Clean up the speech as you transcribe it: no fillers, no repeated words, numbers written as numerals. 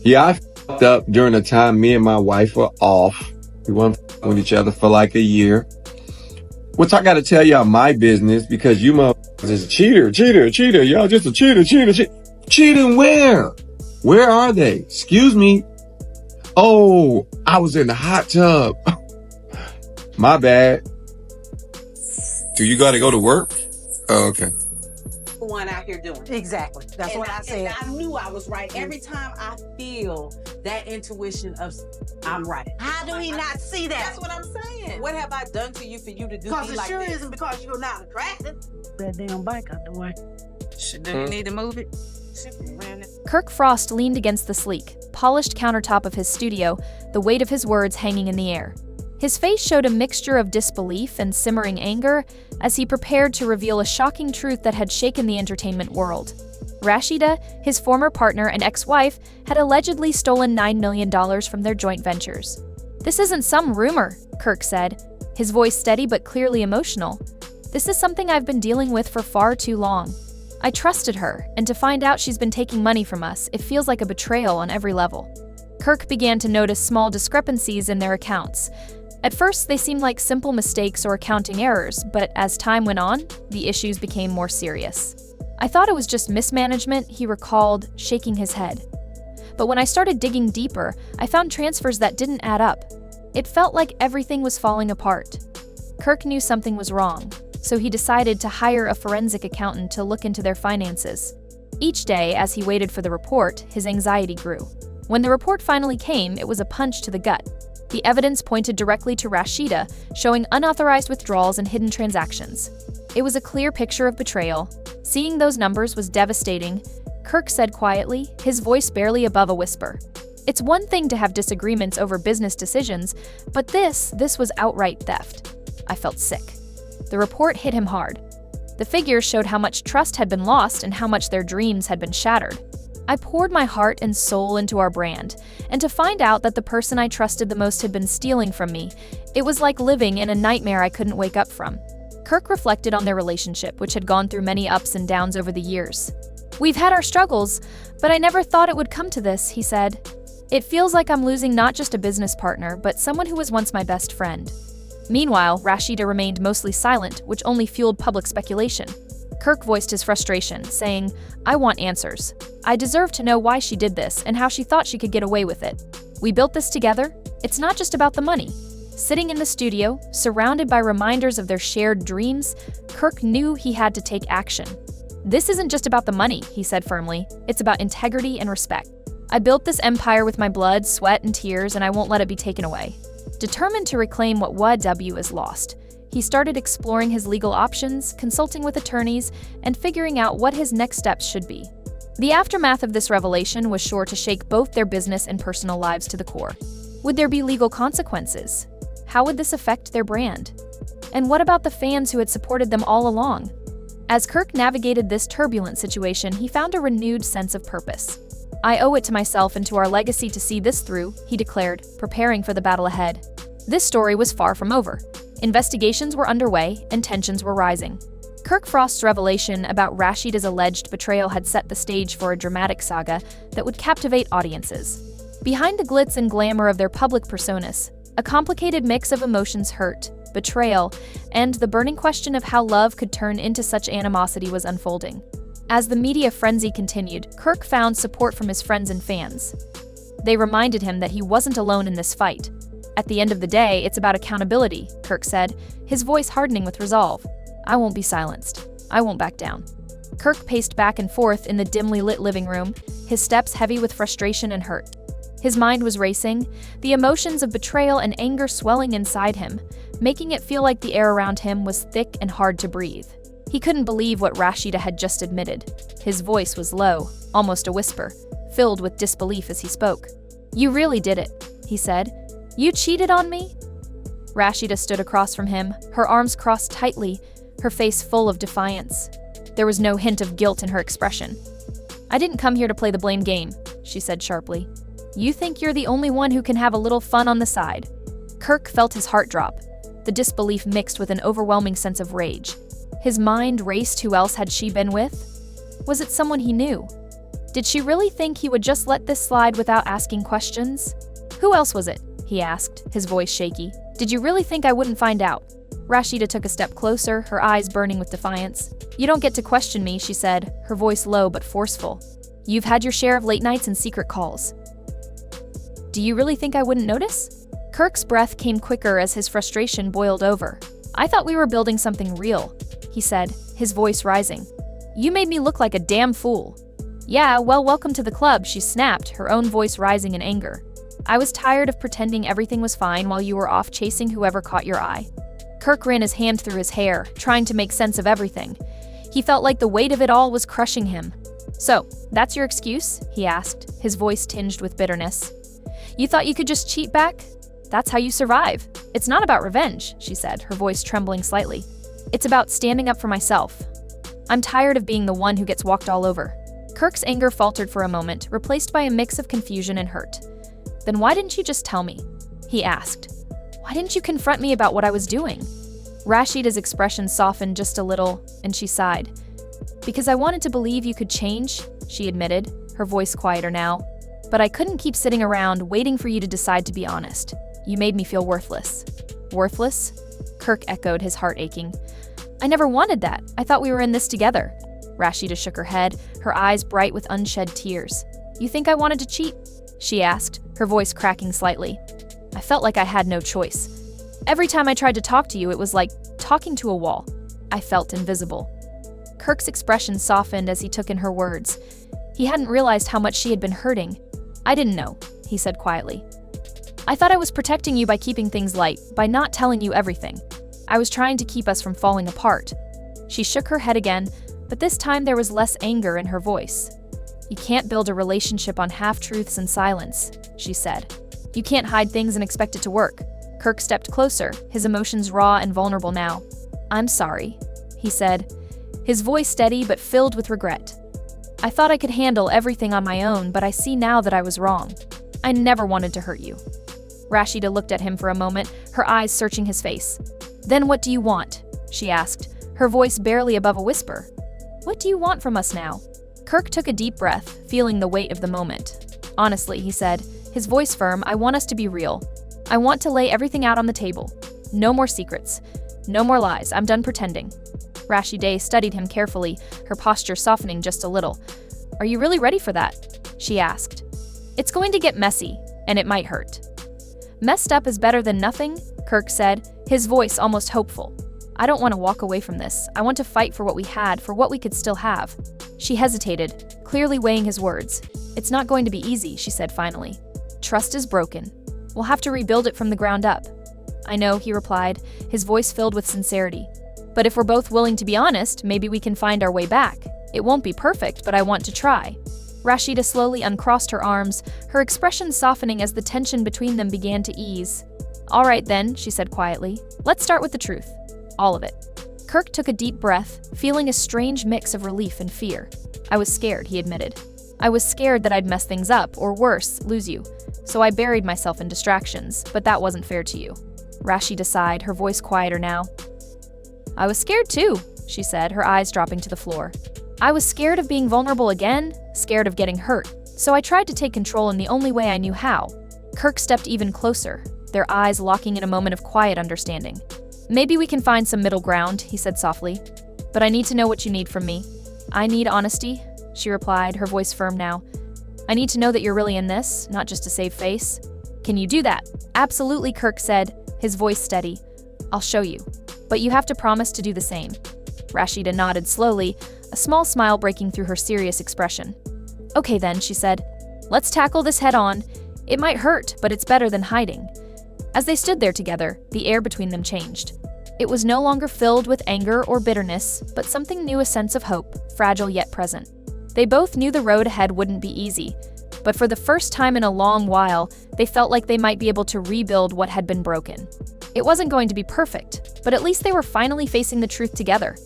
Yeah, I fucked up during the time me and my wife were off. We weren't with each other for like a year. Which I gotta tell y'all my business because you motherfuckers is a cheater. Y'all just a cheater. Cheating where? Where are they? Excuse me. Oh, I was in the hot tub. My bad. Do you gotta go to work? Oh, okay. One out here doing. Exactly. That's what I said. And I knew I was right. Every time I feel that intuition of I'm right. How do he not see that? That's what I'm saying. What have I done to you for you to do Because me it like sure this? isn't because you're not attractive. That damn bike out the way. Do you need to move it? Kirk Frost leaned against the sleek, polished countertop of his studio, the weight of his words hanging in the air. His face showed a mixture of disbelief and simmering anger as he prepared to reveal a shocking truth that had shaken the entertainment world. Rasheeda, his former partner and ex-wife, had allegedly stolen $9 million from their joint ventures. "This isn't some rumor," Kirk said, his voice steady but clearly emotional. "This is something I've been dealing with for far too long. I trusted her, and to find out she's been taking money from us, it feels like a betrayal on every level." Kirk began to notice small discrepancies in their accounts. At first, they seemed like simple mistakes or accounting errors, but as time went on, the issues became more serious. "I thought it was just mismanagement," he recalled, shaking his head. "But when I started digging deeper, I found transfers that didn't add up. It felt like everything was falling apart." Kirk knew something was wrong, so he decided to hire a forensic accountant to look into their finances. Each day, as he waited for the report, his anxiety grew. When the report finally came, it was a punch to the gut. The evidence pointed directly to Rasheeda, showing unauthorized withdrawals and hidden transactions. It was a clear picture of betrayal. Seeing those numbers was devastating. Kirk said quietly, his voice barely above a whisper. "It's one thing to have disagreements over business decisions, but this was outright theft." I felt sick. The report hit him hard. The figures showed how much trust had been lost and how much their dreams had been shattered. "I poured my heart and soul into our brand, and to find out that the person I trusted the most had been stealing from me, it was like living in a nightmare I couldn't wake up from." Kirk reflected on their relationship, which had gone through many ups and downs over the years. "We've had our struggles, but I never thought it would come to this," he said. "It feels like I'm losing not just a business partner, but someone who was once my best friend." Meanwhile, Rasheeda remained mostly silent, which only fueled public speculation. Kirk voiced his frustration, saying, "I want answers. I deserve to know why she did this and how she thought she could get away with it. We built this together. It's not just about the money." Sitting in the studio, surrounded by reminders of their shared dreams, Kirk knew he had to take action. "This isn't just about the money," he said firmly. "It's about integrity and respect. I built this empire with my blood, sweat, and tears, and I won't let it be taken away." Determined to reclaim what W is lost, he started exploring his legal options, consulting with attorneys, and figuring out what his next steps should be. The aftermath of this revelation was sure to shake both their business and personal lives to the core. Would there be legal consequences? How would this affect their brand? And what about the fans who had supported them all along? As Kirk navigated this turbulent situation, he found a renewed sense of purpose. "I owe it to myself and to our legacy to see this through," he declared, preparing for the battle ahead. This story was far from over. Investigations were underway, and tensions were rising. Kirk Frost's revelation about Rasheeda's alleged betrayal had set the stage for a dramatic saga that would captivate audiences. Behind the glitz and glamour of their public personas, a complicated mix of emotions, hurt, betrayal, and the burning question of how love could turn into such animosity was unfolding. As the media frenzy continued, Kirk found support from his friends and fans. They reminded him that he wasn't alone in this fight. "At the end of the day, it's about accountability," Kirk said, his voice hardening with resolve. "I won't be silenced. I won't back down." Kirk paced back and forth in the dimly lit living room, his steps heavy with frustration and hurt. His mind was racing, the emotions of betrayal and anger swelling inside him, making it feel like the air around him was thick and hard to breathe. He couldn't believe what Rasheeda had just admitted. His voice was low, almost a whisper, filled with disbelief as he spoke. "You really did it," he said. "You cheated on me?" Rasheeda stood across from him, her arms crossed tightly, her face full of defiance. There was no hint of guilt in her expression. "I didn't come here to play the blame game," she said sharply. "You think you're the only one who can have a little fun on the side." Kirk felt his heart drop, the disbelief mixed with an overwhelming sense of rage. His mind raced. Who else had she been with? Was it someone he knew? Did she really think he would just let this slide without asking questions? Who else was it? He asked, his voice shaky. Did you really think I wouldn't find out? Rasheeda took a step closer, her eyes burning with defiance. You don't get to question me, she said, her voice low but forceful. You've had your share of late nights and secret calls. Do you really think I wouldn't notice? Kirk's breath came quicker as his frustration boiled over. I thought we were building something real, he said, his voice rising. You made me look like a damn fool. Yeah, well, welcome to the club, she snapped, her own voice rising in anger. I was tired of pretending everything was fine while you were off chasing whoever caught your eye. Kirk ran his hand through his hair, trying to make sense of everything. He felt like the weight of it all was crushing him. So, that's your excuse? He asked, his voice tinged with bitterness. You thought you could just cheat back? That's how you survive. It's not about revenge, she said, her voice trembling slightly. It's about standing up for myself. I'm tired of being the one who gets walked all over. Kirk's anger faltered for a moment, replaced by a mix of confusion and hurt. Then why didn't you just tell me? He asked. Why didn't you confront me about what I was doing? Rasheeda's expression softened just a little, and she sighed. Because I wanted to believe you could change, she admitted, her voice quieter now. But I couldn't keep sitting around waiting for you to decide to be honest. You made me feel worthless. Worthless? Kirk echoed, his heart aching. I never wanted that. I thought we were in this together. Rasheeda shook her head, her eyes bright with unshed tears. You think I wanted to cheat? She asked, her voice cracking slightly. I felt like I had no choice. Every time I tried to talk to you, it was like talking to a wall. I felt invisible. Kirk's expression softened as he took in her words. He hadn't realized how much she had been hurting. I didn't know, he said quietly. I thought I was protecting you by keeping things light, by not telling you everything. I was trying to keep us from falling apart. She shook her head again, but this time there was less anger in her voice. You can't build a relationship on half-truths and silence, she said. You can't hide things and expect it to work. Kirk stepped closer, his emotions raw and vulnerable now. I'm sorry, he said, his voice steady but filled with regret. I thought I could handle everything on my own, but I see now that I was wrong. I never wanted to hurt you. Rasheeda looked at him for a moment, her eyes searching his face. Then what do you want? She asked, her voice barely above a whisper. What do you want from us now? Kirk took a deep breath, feeling the weight of the moment. Honestly, he said, his voice firm, I want us to be real. I want to lay everything out on the table. No more secrets. No more lies. I'm done pretending. Rasheeda studied him carefully, her posture softening just a little. Are you really ready for that? She asked. It's going to get messy, and it might hurt. Messed up is better than nothing, Kirk said, his voice almost hopeful. I don't want to walk away from this. I want to fight for what we had, for what we could still have. She hesitated, clearly weighing his words. It's not going to be easy, she said finally. Trust is broken. We'll have to rebuild it from the ground up. I know, he replied, his voice filled with sincerity. But if we're both willing to be honest, maybe we can find our way back. It won't be perfect, but I want to try. Rasheeda slowly uncrossed her arms, her expression softening as the tension between them began to ease. All right then, she said quietly. Let's start with the truth. All of it. Kirk took a deep breath, feeling a strange mix of relief and fear. I was scared, he admitted. I was scared that I'd mess things up, or worse, lose you. So I buried myself in distractions, but that wasn't fair to you. Rasheeda sighed, her voice quieter now. I was scared too, she said, her eyes dropping to the floor. I was scared of being vulnerable again, scared of getting hurt, so I tried to take control in the only way I knew how. Kirk stepped even closer, their eyes locking in a moment of quiet understanding. Maybe we can find some middle ground, he said softly. But I need to know what you need from me. I need honesty, she replied, her voice firm now. I need to know that you're really in this, not just to save face. Can you do that? Absolutely, Kirk said, his voice steady. I'll show you. But you have to promise to do the same. Rasheeda nodded slowly, a small smile breaking through her serious expression. Okay then, she said. Let's tackle this head on. It might hurt, but it's better than hiding. As they stood there together, the air between them changed. It was no longer filled with anger or bitterness, but something new, a sense of hope, fragile yet present. They both knew the road ahead wouldn't be easy, but for the first time in a long while, they felt like they might be able to rebuild what had been broken. It wasn't going to be perfect, but at least they were finally facing the truth together.